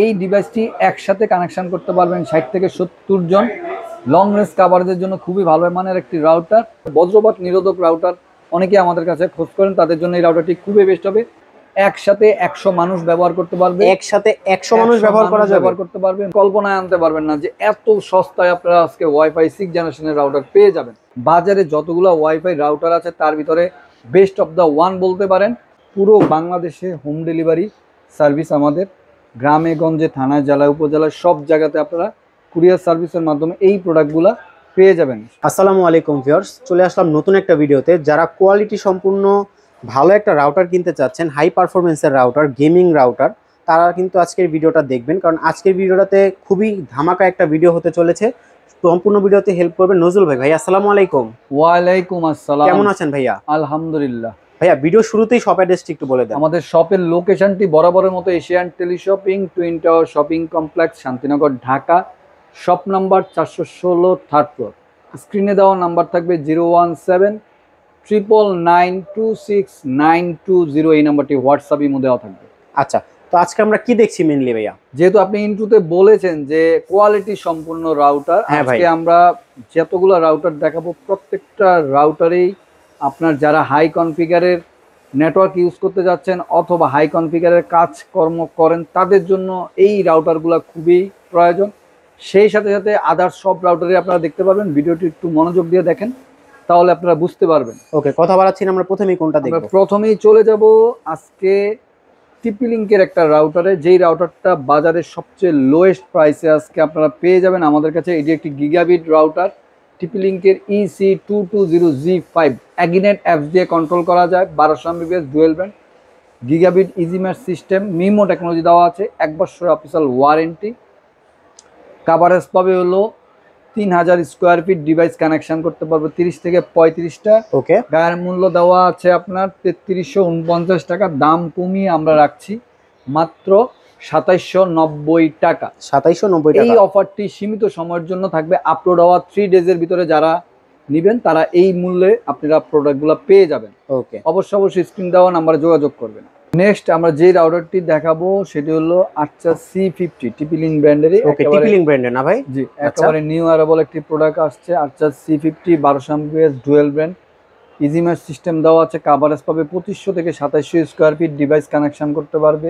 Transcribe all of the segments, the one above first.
এই ডিভাইসটি একসাথে কানেকশন করতে পারবেন 60 থেকে 70 জন। লং রেঞ্জ কাভারেজের জন্য খুবই ভালো মানের একটি রাউটার, বজ্রপাত নিরোধক রাউটার। অনেকে আমাদের কাছে খোঁজ করেন, তাদের জন্য এই রাউটারটি খুবই বেস্ট হবে। একসাথে 100 মানুষ ব্যবহার করতে পারবে। একসাথে 100 মানুষ ব্যবহার করা যাবে, ব্যবহার করতে পারবেন। কল্পনায় আনতে পারবেন না যে এত সস্তায় আপনারা আজকে ওয়াইফাই 6 জেনারেশনের রাউটার পেয়ে যাবেন। বাজারে যতগুলো ওয়াইফাই রাউটার আছে তার ভিতরে বেস্ট অফ দ্য ওয়ান বলতে পারেন। পুরো বাংলাদেশে হোম ডেলিভারি সার্ভিস আমাদের, গ্রামে গঞ্জে থানায় জেলায় উপজেলায় সব জায়গাতে আপনারা কুরিয়ার সার্ভিসের মাধ্যমে এই প্রোডাক্টগুলো পেয়ে যাবেন। আসসালামু আলাইকুম ভিউয়ার্স, চলে আসলাম নতুন একটা ভিডিওতে। যারা কোয়ালিটি সম্পূর্ণ ভালো একটা রাউটার কিনতে চাচ্ছেন, হাই পারফরমেন্সের রাউটার, গেমিং রাউটার, তারা কিন্তু আজকের ভিডিওটা দেখবেন, কারণ আজকের ভিডিওটাতে খুবই ধামাকা একটা ভিডিও হতে চলেছে। সম্পূর্ণ ভিডিওতে হেল্প করবে নজরুল ভাই। ভাই আসসালামু আলাইকুম। ওয়ালাইকুম আসসালাম। কেমন আছেন ভাইয়া? আলহামদুলিল্লাহ। ভাইয়া ভিডিও শুরুতেই শপ অ্যাড্রেসটি একটু বলে দেন। আমাদের শপের লোকেশনটি বরাবরের মতো Asian teleshopping, twin tower shopping complex, Shantinagar, Dhaka. Shop number 416, third floor. স্ক্রিনে দেওয়া নাম্বার থাকবে 01799926920। এই নাম্বারটি হোয়াটসঅ্যাপ ইমো দেওয়া থাকবে। আচ্ছা, তো আজকে আমরা কি দেখছি মেইনলি ভাইয়া? যেহেতু আপনি ইন্ট্রোতে বলেছেন যে কোয়ালিটি সম্পূর্ণ রাউটার, আজকে আমরা যতগুলো রাউটার দেখাবো প্রত্যেকটা রাউটারেই আপনার যারা হাই কনফিগারের নেটওয়ার্ক ইউজ করতে যাচ্ছেন অথবা হাই কনফিগারের কাজকর্ম করেন তাদের জন্য এই রাউটারগুলো খুবই প্রয়োজন। সেই সাথে সাথে আদার্স সব রাউটারে আপনারা দেখতে পারবেন। ভিডিওটি একটু মনোযোগ দিয়ে দেখেন, তাহলে আপনারা বুঝতে পারবেন। ওকে, কথা বাড়াচ্ছি না, আমরা প্রথমেই কোনটা দেখব? প্রথমেই চলে যাব আজকে টিপি লিঙ্কের একটা রাউটারে, যেই রাউটারটা বাজারের সবচেয়ে লোয়েস্ট প্রাইসে আজকে আপনারা পেয়ে যাবেন আমাদের কাছে। এটি একটি গিগাবিট রাউটার, টিপি লিঙ্কের EC220G5। অ্যাগিনেট অ্যাপস দিয়ে কন্ট্রোল করা যায়, 1200 MBPS dual band, gigabit easy mesh system, MIMO technology দেওয়া আছে, 1 বছর অফিসিয়াল ওয়ারেন্টি। কাভারেজ পাবে হলো 3000 স্কোয়ার ফিট, ডিভাইস কানেকশন করতে পারবে 30 থেকে 35টা। ওকে, গায়ের মূল্য দেওয়া আছে আপনার 3349 টাকা। দাম কমিয়ে আমরা রাখছি মাত্র 2790 টাকা। 2790 টাকা। এই অফারটি সীমিত সময়ের জন্য থাকবে। আপলোড হওয়া 3 ডেজের ভিতরে যারা নেবেন তারা এই মূল্যে আপনারা প্রোডাক্টগুলো পেয়ে যাবেন। ওকে, অবশ্যই স্ক্রিন দেওয়া নাম্বারে যোগাযোগ করবেন। নেক্সট আমরা যে রাউটারটি দেখাবো সেটি হলো আর্চার C50, টিপি লিঙ্ক ব্র্যান্ডের। ওকে, টিপি লিঙ্ক ব্র্যান্ডের না ভাই? জি, একেবারে নিউ অ্যারাইভাল একটি প্রোডাক্ট আসছে, আর্চার C50, 1200 MBPS dual brand, easy mesh system দেওয়া আছে। কাভারেজ পাবে 2500 থেকে 2700 স্কোয়ার ফিট, ডিভাইস কানেকশন করতে পারবে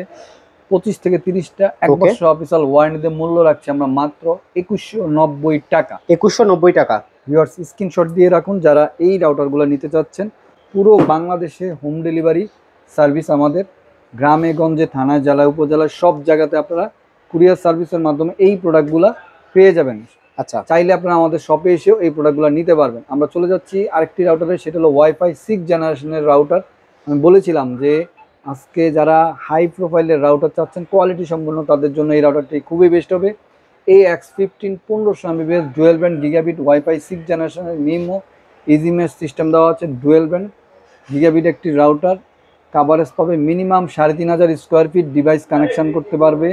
25 থেকে 30টা। 1 বছর অফিসিয়াল ওয়ারেন্টিতে মূল্য রাখছি আমরা মাত্র 2190 টাকা। 2190 টাকা। ভিউয়ার্স স্ক্রিনশট দিয়ে রাখুন যারা এই রাউটারগুলো নিতে চাচ্ছেন। পুরো বাংলাদেশে হোম ডেলিভারি সার্ভিস আমাদের, গ্রামে গঞ্জে থানায় জেলায় উপজেলায় সব জায়গাতে আপনারা কুরিয়ার সার্ভিসের মাধ্যমে এই প্রোডাক্টগুলো পেয়ে যাবেন। আচ্ছা, চাইলে আপনারা আমাদের শপে এসেও এই প্রোডাক্টগুলো নিতে পারবেন। আমরা চলে যাচ্ছি আরেকটি রাউটারে, সেটা হলো ওয়াইফাই 6 জেনারেশনের রাউটার। আমি বলেছিলাম যে আজকে যারা হাই প্রোফাইলের রাউটার চাচ্ছেন কোয়ালিটি সম্পূর্ণ, তাদের জন্য এই রাউটারটি খুবই বেস্ট হবে। AX15, 1500 MBPS dual band, gigabit wifi 6 জেনারেশনের, মিমো ইজি ম্যাশ সিস্টেম দেওয়া আছে, ডুয়েল ব্যান্ড গিগাবিট একটি রাউটার। কাভারেজ পাবে minimum 3500 square feet, device connection করতে পারবে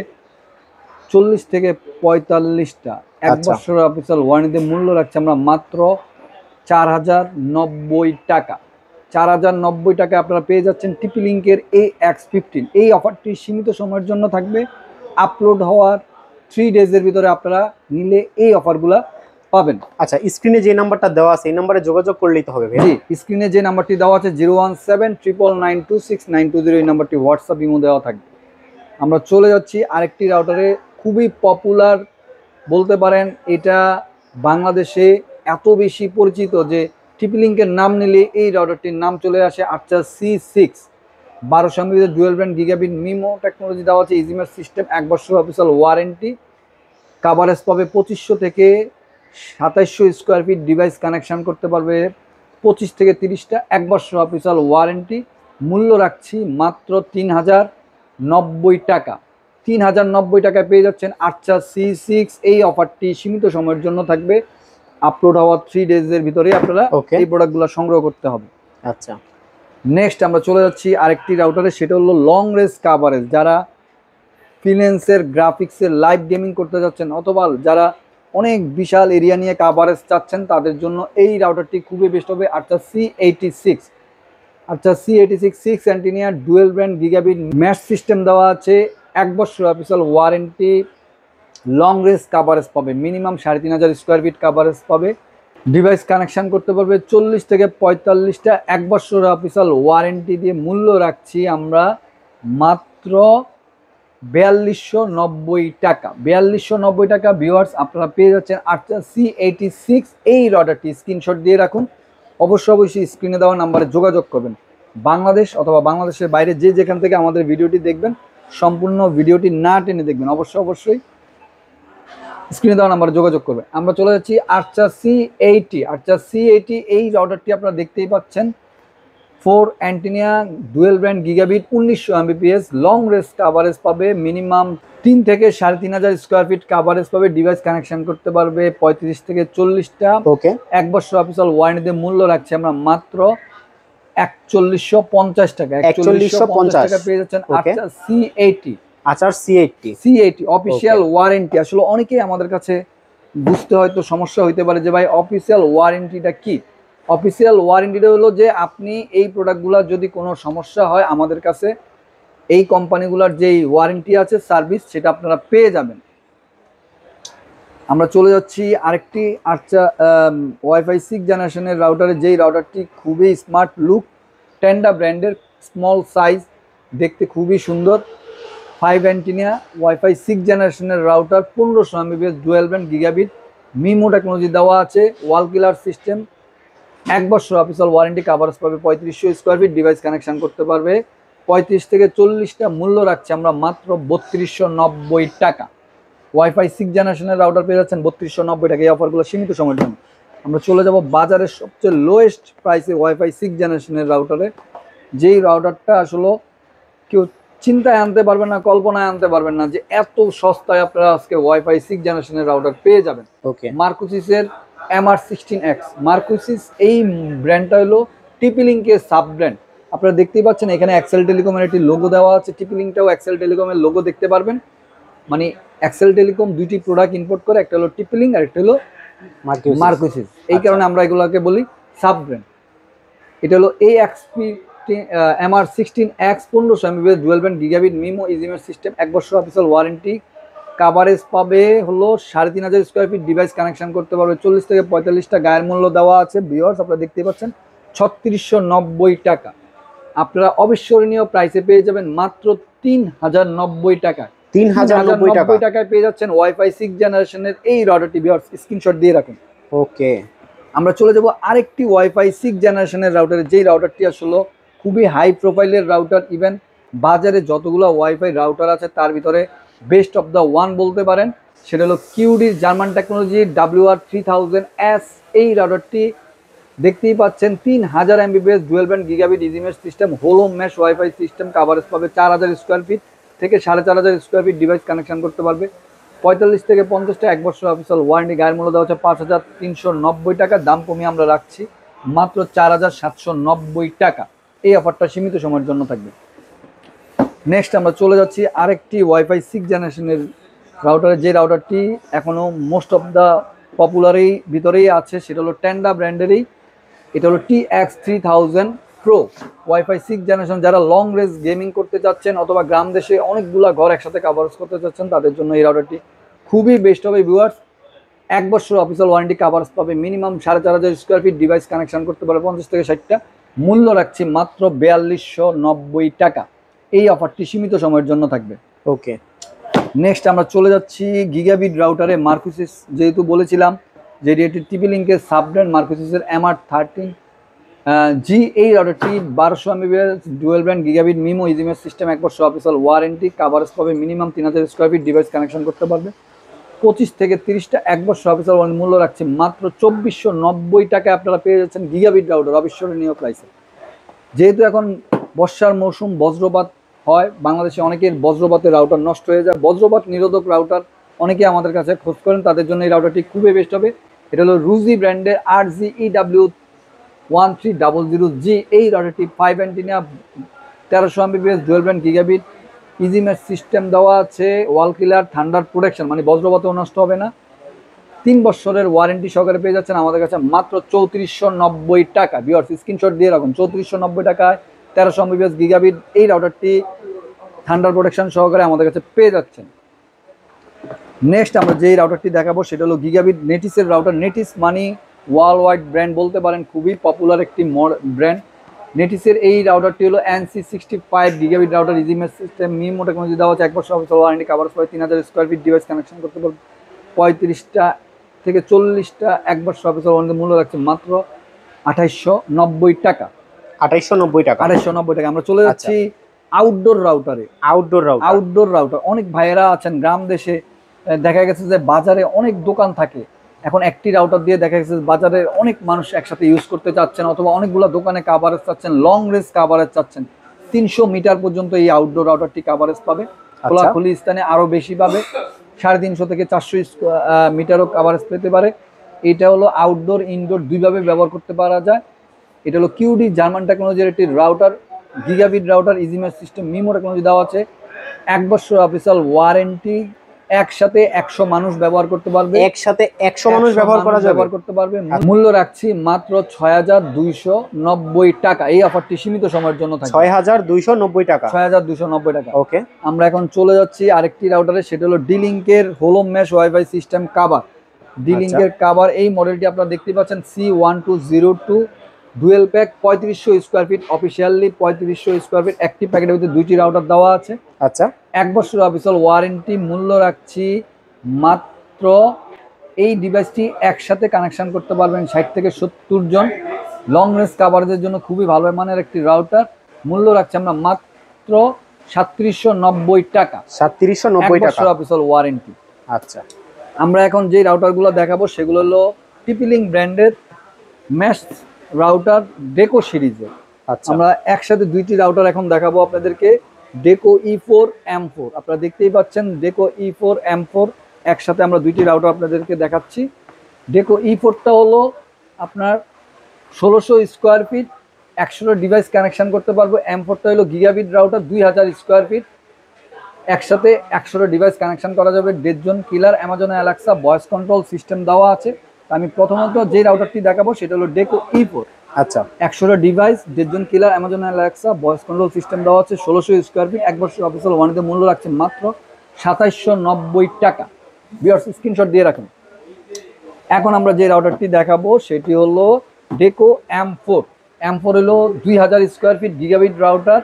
40 থেকে 45টা। 1 বছর অফিসিয়াল ওয়ারেন্টিতে মূল্য রাখছি আমরা মাত্র 4090 টাকা। 4090 টাকা আপনারা পেয়ে যাচ্ছেন টিপি লিঙ্কের AX15। এই অফারটি সীমিত সময়ের জন্য থাকবে। আপলোড হওয়ার 3 ডেজের ভিতরে আপনারা নিলে এই অফারগুলা পাবেন। আচ্ছা, স্ক্রিনে যে নাম্বারটা দেওয়া আছে এই নাম্বারে যোগাযোগ করলেই তো হবে ভাই? জি, স্ক্রিনে যে নাম্বারটি দেওয়া আছে 01799926920, এই নাম্বারটি হোয়াটসঅ্যাপ ইমো দেওয়া থাকবে। আমরা চলে যাচ্ছি আরেকটি রাউটারে, খুবই পপুলার বলতে পারেন। এটা বাংলাদেশে এত বেশি পরিচিত যে টিপি লিঙ্কের নাম নিলে এই রাউটারটির নাম চলে আসে। Archer C6, 1200 MBPS dual band, gigabit MIMO technology দেওয়া আছে, ইজি ম্যাশ সিস্টেম, 1 বছর অফিসিয়াল ওয়ারেন্টি। কাভারেজ পাবে 2500 থেকে 2700 স্কোয়ার ফিট, ডিভাইস কানেকশন করতে পারবে 25 থেকে 30টা। 1 বছর অফিসিয়াল ওয়ারেন্টি। মূল্য রাখছি মাত্র 3090 টাকা। 3090 টাকায় পেয়ে যাচ্ছেন আর্চার C6। এই অফারটি সীমিত সময়ের জন্য থাকবে। আপলোড হওয়ার 3 ডেজের ভিতরে আপনারা এই প্রোডাক্টগুলো সংগ্রহ করতে হবে। আচ্ছা, নেক্সট আমরা চলে যাচ্ছি আরেকটি রাউটারে, সেটা হলো লং রেঞ্জ কাভারেজ। যারা ফিন্যান্সের গ্রাফিক্সের লাইভ গেমিং করতে যাচ্ছেন অথবা যারা অনেক বিশাল এরিয়া নিয়ে কাভারেজ চাচ্ছেন তাদের জন্য এই রাউটারটি খুবই বেস্ট হবে। আর্চার C86, আর্চার C86 6 অ্যান্টিনিয়া dual brand, gigabit mash system দেওয়া আছে, 1 বছর official warranty, long range coverage পাবে, মিনিমাম 3500 স্কোয়ার ফিট কাভারেজ পাবে, ডিভাইস কানেকশন করতে পারবে 40 থেকে 45টা, 1 বছর অফিসিয়াল ওয়ারেন্টি দিয়ে মূল্য রাখছি আমরা মাত্র 4290 টাকা। 4290 টাকা ভিউয়ার্স আপনারা পেয়ে যাচ্ছেন আর্চার C86 এই রাউটারটি। স্ক্রিনশট দিয়ে রাখুন, অবশ্যই স্ক্রিনে দেওয়া নাম্বারে যোগাযোগ করবেন। বাংলাদেশ অথবা বাংলাদেশের বাইরে যে যেখান থেকে আমাদের ভিডিওটি দেখবেন, সম্পূর্ণ ভিডিওটি না টেনে দেখবেন, অবশ্যই স্ক্রিনে দেওয়া নাম্বারে যোগাযোগ করবেন। আমরা চলে যাচ্ছি আর্চার C80। আর্চার C80 এই রাউটারটি আপনারা দেখতেই পাচ্ছেন, 4 antenna dual brand gigabit, 1900 Mbps, long range coverage পাবে, মিনিমাম 3 থেকে 3500 স্কোয়ার ফিট কাভারেজ পাবে, ডিভাইস কানেকশন করতে পারবে 35 থেকে 40টা। ওকে, 1 বছর অফিসিয়াল ওয়ারেন্টিতে মূল্য রাখছি আমরা মাত্র 4150 টাকা। 4150 টাকা পেয়ে যাচ্ছেন আর্চার C80। আচার C80 অফিসিয়াল ওয়ারেন্টি। আসলে অনেকেই আমাদের কাছে বুঝতে হয়তো সমস্যা হইতে পারে যে ভাই অফিসিয়াল ওয়ারেন্টিটা কি। অফিসিয়াল ওয়ারেন্টিটা হলো যে আপনি এই প্রোডাক্টগুলোর যদি কোনো সমস্যা হয় আমাদের কাছে এই কোম্পানিগুলোর যেই ওয়ারেন্টি আছে সার্ভিস সেটা আপনারা পেয়ে যাবেন। আমরা চলে যাচ্ছি আরেকটি আর্চার ওয়াইফাই 6 জেনারেশনের রাউটারে, যেই রাউটারটি খুবই স্মার্ট লুক, টেন্ডা ব্র্যান্ডের, স্মল সাইজ, দেখতে খুবই সুন্দর, 5 অ্যান্টেনা ওয়াইফাই 6 জেনারেশনের router, 1500 Mbps dual band gigabit, MIMO technology দেওয়া আছে, ওয়াল কিলার সিস্টেম, 1 বছর অফিসিয়াল ওয়ারেন্টি, কাভারেজ পাবে 3500 স্কোয়ার ফিট, ডিভাইস কানেকশন করতে পারবে 35 থেকে 40টা। মূল্য রাখছে আমরা মাত্র 3290 টাকা। ওয়াইফাই 6 জেনারেশনের রাউটার পেয়ে যাচ্ছেন 3290 টাকা। এই অফারগুলো সীমিত সময়ের জন্য। আমরা চলে যাব বাজারের সবচেয়ে লোয়েস্ট প্রাইসে ওয়াইফাই 6 জেনারেশনের রাউটারে, যেই রাউটারটা আসলে কেউ চিন্তায় আনতে পারবেন না, কল্পনায় আনতে পারবেন না যে এত সস্তায় আপনারা আজকে ওয়াইফাই 6 জেনারেশনের রাউটার পেয়ে যাবেন। ওকে, মার্কুসিসের MR16X। মার্কুসিস এই ব্র্যান্ডটা হলো টিপি লিঙ্কের সাব ব্র্যান্ড। আপনারা দেখতেই পাচ্ছেন এখানে এক্সেল টেলিকমের একটি লোগো দেওয়া আছে, টিপি লিঙ্কটাও এক্সেল টেলিকমের লোগো দেখতে পারবেন। মানে এক্সেল টেলিকম দুইটি প্রোডাক্ট ইম্পোর্ট করে, একটা হলো টিপি লিঙ্ক আর একটা হলো মার্কুসিস। এই কারণে আমরা এগুলোকে বলি সাব ব্র্যান্ড। এটা হলো MR16X, 1500 Mbps dual band gigabit, MIMO easy mesh system, 1 বছর অফিসিয়াল ওয়ারেন্টি, কাভারেজ পাবে হলো 3500 স্কোয়ার ফিট, ডিভাইস কানেকশন করতে পারবে 40 থেকে 45টা। গায়ের মূল্য দেওয়া আছে ভিউয়ার্স আপনারা দেখতেই পাচ্ছেন 3690 টাকা। আপনারা অবিস্মরণীয় প্রাইসে পেয়ে যাবেন মাত্র 3090 টাকা। 3090 টাকায় পেয়ে যাচ্ছেন ওয়াইফাই 6 জেনারেশনের এই রাউটারটি। ভিউয়ার্স স্ক্রিনশট দিয়ে রাখুন। ওকে, আমরা চলে যাব আরেকটি ওয়াইফাই 6 জেনারেশনের রাউটারে, যেই রাউটারটি আসলে খুবই হাই প্রোফাইলের রাউটার। ইভেন বাজারে যতগুলো ওয়াইফাই রাউটার আছে তার ভিতরে বেস্ট অফ দ্য ওয়ান বলতে পারেন, সেটা হলো কিউডির জার্মান টেকনোলজি WR3000S। এই রাউটারটি দেখতেই পাচ্ছেন 3000 Mbps ডুয়েল ব্যান্ড গিগাবিট ইজিমের সিস্টেম, হোলো মেশ ওয়াইফাই সিস্টেম, কাভারেজ পাবে 4000 স্কোয়ার ফিট থেকে 4500 স্কোয়ার ফিট, ডিভাইস কানেকশন করতে পারবে 45 থেকে 50টা। 1 বছর অফিসিয়াল ওয়ারেন্টি। গায়ের মূল্য দেওয়া হচ্ছে 5390 টাকা। দাম কমিয়ে আমরা রাখছি মাত্র 4790 টাকা। এই অফারটা সীমিত সময়ের জন্য থাকবে। নেক্সট আমরা চলে যাচ্ছি আরেকটি ওয়াইফাই 6 জেনারেশনের রাউটারে, যে রাউটারটি এখনও মোস্ট অফ দ্য পপুলারই ভিতরেই আছে, সেটা হলো টেন্ডা ব্র্যান্ডেরই। এটা হলো TX3000 Pro ওয়াইফাই 6 জেনারেশন। যারা লং রেঞ্জ গেমিং করতে চাচ্ছেন অথবা গ্রাম দেশে অনেকগুলো ঘর একসাথে কাভারেজ করতে চাচ্ছেন তাদের জন্য এই রাউটারটি খুবই বেস্ট হবে ভিউয়ার্স। 1 বছর অফিসিয়াল ওয়ারেন্টি, কাভারেজ পাবে minimum 4500 square feet, device connection করতে পারবে 50 থেকে 60টা। মূল্য রাখছি মাত্র 4290 টাকা। এই অফারটি সীমিত সময়ের জন্য থাকবে। ওকে, নেক্সট আমরা চলে যাচ্ছি গিগাবিট রাউটারে। মার্কুসিস যেহেতু বলেছিলাম যে এটি টিপি লিঙ্কের সাব ব্র্যান্ড, মার্কুসিসের MR13G এই রাউটারটি 1200 Mbps dual brand gigabit, MIMO easy mesh system, 1 বছর অফিসিয়াল ওয়ারেন্টি, কাভারেজ পাবে minimum 3000 square feet, device connection করতে পারবে 25 থেকে 30টা। 1 বছর অফিসিয়াল ওয়ারেন্টি। মূল্য রাখছি মাত্র 2490 টাকায় আপনারা পেয়ে যাচ্ছেন গিগাবিট রাউটার অবিস্মরণীয় প্রাইসে। যেহেতু এখন বর্ষার মৌসুম, বজ্রপাত হয় বাংলাদেশে, অনেকের বজ্রপাতের রাউটার নষ্ট হয়ে যায়, বজ্রপাত নিরোধক রাউটার অনেকে আমাদের কাছে খোঁজ করেন, তাদের জন্য এই রাউটারটি খুবই বেস্ট হবে। এটা হলো রুজি ব্র্যান্ডের RGEW1300G এই রাউটারটি 5 antenna 1300 Mbps dual band gigabit, ইজিমের সিস্টেম দেওয়া আছে, ওয়াল কিলার, থান্ডার প্রোটেকশন, মানে বজ্রপাতেও নষ্ট হবে না। 3 বছরের ওয়ারেন্টি সহকারে পেয়ে যাচ্ছেন আমাদের কাছে মাত্র 3490 টাকা। ভিউয়ার্স স্ক্রিনশট দিয়ে রাখুন। 3490 টাকায় 1300 Mbps গিগাবিট এই রাউটারটি থান্ডার প্রোটেকশন সহকারে আমাদের কাছে পেয়ে যাচ্ছেন। নেক্সট আমরা যেই রাউটারটি দেখাবো সেটা হলো গিগাবিট নেটিসের রাউটার। নেটিস মানি ওয়ার্ল্ড ওয়াইড ব্র্যান্ড বলতে পারেন, খুবই পপুলার একটি ব্র্যান্ড। নেটিসের এই রাউটারটি হলো NC65 gigabit router, easy mesh system, MIMO technology দেওয়া আছে, 1 বছর অফিসিয়াল ওয়ারেন্টি, কভারেজ পাবে 3000 স্কোয়ার ফিট, ডিভাইস কানেকশন করতে পারবে 35টা থেকে 40টা, 1 বছর অফিসিয়াল ওয়ারেন্টি, মূল্য রাখছে মাত্র 2890 টাকা। 2890 টাকা। 2890 টাকা। আমরা চলে যাচ্ছি আউটডোর রাউটারে। আউটডোর রাউটার অনেক ভাইয়েরা আছেন গ্রাম দেশে, দেখা গেছে যে বাজারে অনেক দোকান থাকে, এখন একটি রাউটার দিয়ে দেখা গেছে বাজারে অনেক মানুষ একসাথে ইউজ করতে চাচ্ছেন, অথবা অনেকগুলো দোকানে কাভারেজ চাচ্ছেন, লং রেঞ্জ কাভারেজ চাচ্ছেন, 300 মিটার পর্যন্ত এই আউটডোর রাউটারটি কাভারেজ পাবে। খোলাখুলি স্থানে আরো বেশি পাবে, 350 থেকে 400 মিটারও কাভারেজ পেতে পারে। এটা হলো আউটডোর ইনডোর দুইভাবে ব্যবহার করতে পারা যায়। এটা হলো কিউডি জার্মান টেকনোলজির একটি router, gigabit router, easy mesh system, MIMO technology দেওয়া আছে, 1 বছর অফিসিয়াল ওয়ারেন্টি, একসাথে 100 মানুষ ব্যবহার করতে পারবে, একসাথে 100 মানুষ ব্যবহার করতে পারবে। মূল্য রাখছি মাত্র 6290 টাকা। এই অফারটি সীমিত সময়ের জন্য থাকবে। 6290 টাকা। 6290 টাকা। ওকে, আমরা এখন চলে যাচ্ছি আরেকটি রাউটারে, সেটা হলো ডিলিংকের whole home mesh WiFi system Covr. ডিলিংকের কাভার এই মডেলটি আপনারা দেখতে পাচ্ছেন, C1202 dual pack, 3500 square feet, officially 3500 square feet. একটি প্যাকেটের ভিতরে 2টি রাউটার দেওয়া আছে। আচ্ছা, 1 বছর অফিসিয়াল ওয়ারেন্টি, মূল্য রাখছি মাত্র, এই ডিভাইসটি একসাথে কানেকশন করতে পারবেন 60 থেকে 70 জন। লং রেঞ্জ কাভারেজের জন্য খুবই ভালো মানের একটি রাউটার। মূল্য রাখছি আমরা মাত্র 3790 টাকা। 3790 টাকা, 1 বছর অফিসিয়াল ওয়ারেন্টি। আচ্ছা, আমরা এখন যে রাউটারগুলো দেখাবো সেগুলো হলো টিপিলিং ব্র্যান্ডের মেশ রাউটার ডেকো সিরিজের। আচ্ছা, আমরা একসাথে 2টি রাউটার এখন দেখাবো আপনাদেরকে। ডেকো E4 M4, আপনারা দেখতেই পাচ্ছেন ডেকো E4 M4, একসাথে আমরা 2টি রাউটার আপনাদেরকে দেখাচ্ছি। ডেকো E4টা হলো আপনার 1600 স্কোয়ার ফিট, 100টা ডিভাইস কানেকশন করতে পারবো। M4টা হলো গিগাবিট রাউটার, 2000 স্কোয়ার ফিট, একসাথে 100টা ডিভাইস কানেকশন করা যাবে। 1.5 জন কিলার, Amazon Alexa voice control system দেওয়া আছে। আমি প্রথমত যে রাউটারটি দেখাবো সেটা হলো ডেকো E4। আচ্ছা, 100টা ডিভাইস, 1.5 জন কিলার, Amazon Alexa voice control system দেওয়া আছে, 1600 স্কোয়ার ফিট, 1 বছর অফিসিয়াল ওয়ারেন্টি, মূল্য রাখছে মাত্র 2790 টাকা। ভিউয়ার্স স্ক্রিনশট দিয়ে রাখুন। এখন আমরা যে রাউটারটি দেখাবো সেটি হলো ডেকো M4। M4 হলো 2000 স্কোয়ার ফিট গিগাবিট রাউটার,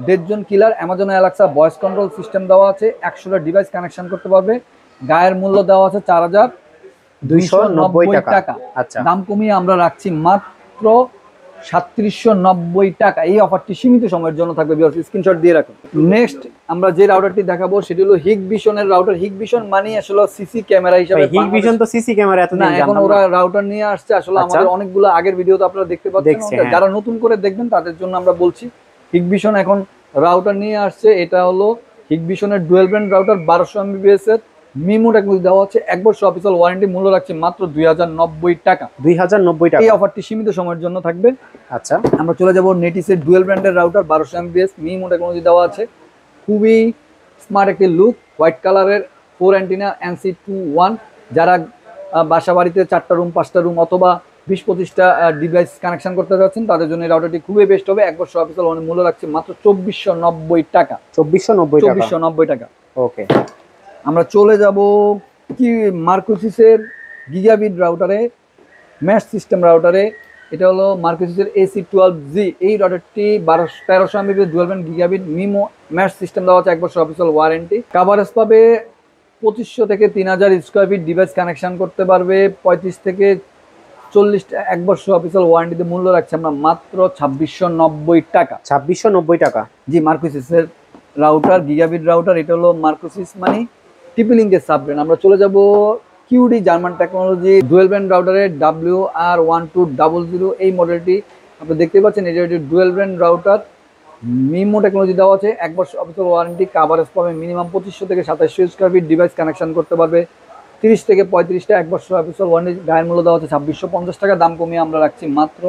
1.5 জন কিলার, Amazon Alexa voice control system দেওয়া আছে, 100টা ডিভাইস কানেকশন করতে পারবে। গায়ের মূল্য দেওয়া আছে 4290 টাকা। আচ্ছা, দাম কমিয়ে আমরা রাখছি মাত্র 3790 টাকা। এই অফারটি সীমিত সময়ের জন্য থাকবে, স্ক্রিনশট দিয়ে রাখুন। নেক্সট আমরা যে রাউটারটি দেখাবো সেটি হলো হিগভিশনের রাউটার। হিগভিশন মানে আসলে সিসি ক্যামেরা হিসেবে, হিগভিশন তো সিসি ক্যামেরা এতদিন না, জানতাম এখন ওরা রাউটার নিয়ে আসছে। আসলে আমাদের অনেকগুলো আগের ভিডিওতে আপনারা দেখতে পাচ্ছেন, যারা নতুন করে দেখবেন তাদের জন্য আমরা বলছি, হিগভিশন এখন রাউটার নিয়ে আসছে। এটা হলো হিগভিশনের ডুয়েল ব্র্যান্ড রাউটার, 1200 MBPS এর, মিমো টেকনোলজি দেওয়া হচ্ছে, 1 বছর অফিসিয়াল ওয়ারেন্টি, মূল্য রাখছে মাত্র 2090 টাকা। 2090 টাকা। এই অফারটি সীমিত সময়ের জন্য থাকবে। আচ্ছা, আমরা চলে যাব নেটিসের ডুয়েল ব্র্যান্ডের রাউটার, 1200 MBPS, মিমো টেকনোলজি দেওয়া আছে, খুবই স্মার্ট একটি লুক, হোয়াইট কালারের, 4 অ্যান্টিনা, NC21। যারা বাসা বাড়িতে 4টা রুম 5টা রুম অথবা 20-25টা ডিভাইস কানেকশন করতে যাচ্ছেন তাদের জন্য এই রাউটারটি খুবই বেস্ট হবে। 1 বছর অফিসিয়াল ওয়ারেন্টি, মূল্য রাখছে মাত্র 2490 টাকা। 2490 টাকা। ওকে, আমরা চলে যাব কি মার্কোসিসের গিগাবিট রাউটারে, মেশ সিস্টেম রাউটারে। এটা হলো মার্কোসিসের AC12G। এই রাউটারটি 1300 MBPS dual band gigabit, MIMO mesh system দেওয়া আছে, 1 বছর অফিসিয়াল ওয়ারেন্টি, কাভারেজ পাবে 2500 থেকে 3000 স্কোয়ার ফিট, ডিভাইস কানেকশন করতে পারবে 35 থেকে 40টা, 1 বছর অফিসিয়াল ওয়ারেন্টিতে, মূল্য রাখছে আমরা মাত্র 2690 টাকা। 2690 টাকা। জি, মার্কোসিসের রাউটার, গিগাবিট রাউটার। এটা হলো মার্কোসিস মানে টিপিলিংকের সাব ব্র্যান্ড। আমরা চলে যাব Cudy German technology dual brand রাউটারের WR1200। এই মডেলটি আপনি দেখতে পাচ্ছেন, এটা একটি dual brand router, MIMO technology দেওয়া আছে, 1 বছর অফিসিয়াল ওয়ারেন্টি, কাভারেজ পাবে মিনিমাম 2500 থেকে 2700 স্কোয়ার ফিট, ডিভাইস কানেকশন করতে পারবে 30 থেকে 35টা, 1 বছর অফিসিয়াল ওয়ারেন্টি। গায়ের মূল্য দেওয়া আছে 2650 টাকা। দাম কমিয়ে আমরা রাখছি মাত্র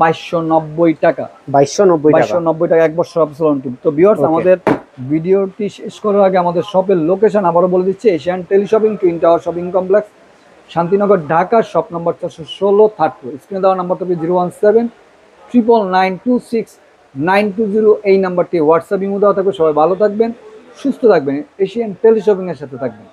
2290 টাকা। 2290 টাকা, 1 বছর অফিসিয়াল ওয়ারেন্টি। তো ভিউয়ার্স, আমাদের ভিডিওটি শেষ করার আগে আমাদের শপের লোকেশন আবারও বলে দিচ্ছি, Asian teleshopping, twin tower shopping complex, Shantinagar, Dhaka, shop number 416 32। স্ক্রিনে দেওয়া নাম্বার থাকবে 017 99926 920 এই নাম্বারটি হোয়াটসঅ্যাপ ইমো দেওয়া থাকবে। সবাই ভালো থাকবেন, সুস্থ থাকবেন, এশিয়ান টেলিশপিংয়ের সাথে থাকবেন।